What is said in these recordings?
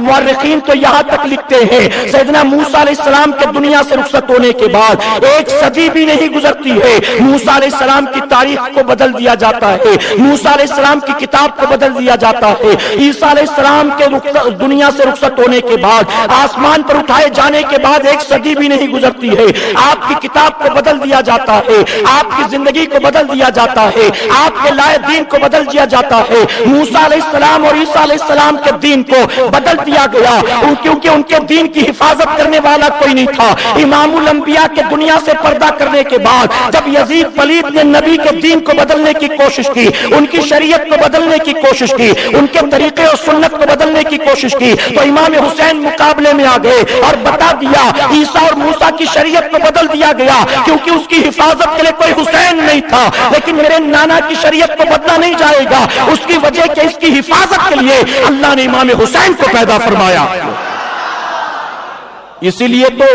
مورخین تو یہاں تک لکھتے ہیں سیدنا موسیٰ علیہ السلام کے دنیا سے رخصت ہونے کے بعد 1 صدی بھی نہیں گزرتی ہے، موسیٰ علیہ السلام کی تاریخ کو بدل دیا جاتا ہے، موسیٰ علیہ السلام کی کتاب کو بدل دیا جاتا ہے۔ عیسیٰ علیہ السلام کے دنیا سے رخصت ہونے کے بعد، آسمان پر اٹھائے جانے کے بعد 1 صدی بھی نہیں گزرتی ہے، آپ کی کتاب کو بدل دیا جاتا ہے، آپ کی زندگی کو بدل دیا جاتا ہے، آپ کے لائے دین کو بدل دیا جاتا ہے۔ موسیٰ علیہ السلام اور عیسیٰ علیہ السلام کے دین کو بدل دیا گیا کیونکہ ان کے دین کی حفاظت کرنے والا کوئی نہیں تھا۔ امام الانبیاء کے دنیا سے پردہ کرنے کے بعد جب یزید پلید نے نبی کے دین کو بدلنے کی کوشش کی، ان کی شریعت کو بدلنے کی کوشش کی، ان کے طریقے اور سنت کو بدلنے کی کوشش کی، تو امام حسین مقابلے میں آ گئے اور بتا دیا عیسیٰ اور موسیٰ کی شریعت کو بدل دیا گیا کیونکہ اس کی حفاظت کے لیے کوئی حسین نہیں تھا، لیکن میرے نانا کی شریعت کو بدلا نہیں جائے گا، اس کی وجہ کہ اس کی حفاظت کے لیے اللہ نے امام حسین کو پیدا فرمایا۔ اسی لیے تو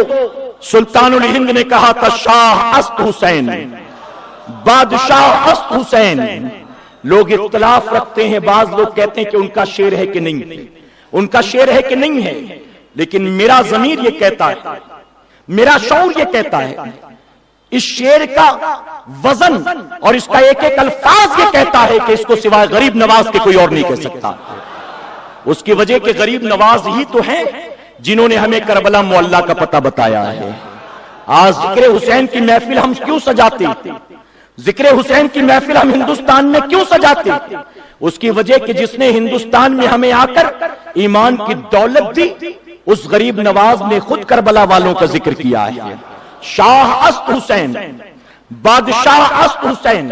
سلطان الہند نے کہا تھا شاہ است حسین، بادشاہ است حسین۔ لوگ اختلاف رکھتے ہیں، بعض لوگ کہتے ہیں کہ ان کا شعر ہے کہ نہیں، ان کا شعر ہے کہ نہیں ہے، لیکن میرا ضمیر یہ کہتا ہے، میرا شعور یہ کہتا ہے، اس شعر کا وزن اور اس کا ایک ایک الفاظ یہ کہتا ہے کہ اس کو سوائے غریب نواز کے کوئی اور نہیں کہہ سکتا۔ اس کی وجہ کہ غریب نواز ہی تو ہیں جنہوں نے ہمیں کربلا معلیٰ کا پتہ بتایا ہے۔ آج ذکر حسین کی محفل ہم کیوں سجاتے، ذکر حسین کی محفل ہم ہندوستان میں کیوں سجاتے؟ اس کی وجہ کہ جس نے ہندوستان میں ہمیں آ کر ایمان کی دولت دی، اس غریب نواز نے خود کربلا والوں کا ذکر کیا ہے۔ شاہ است حسین، بادشاہ است حسین،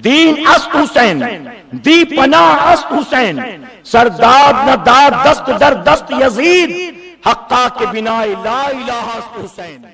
دین است حسین، دی پناہ است حسین، سرداد نہ داد دست در دست یزید، حقا کے بنا لا الہ است حسین۔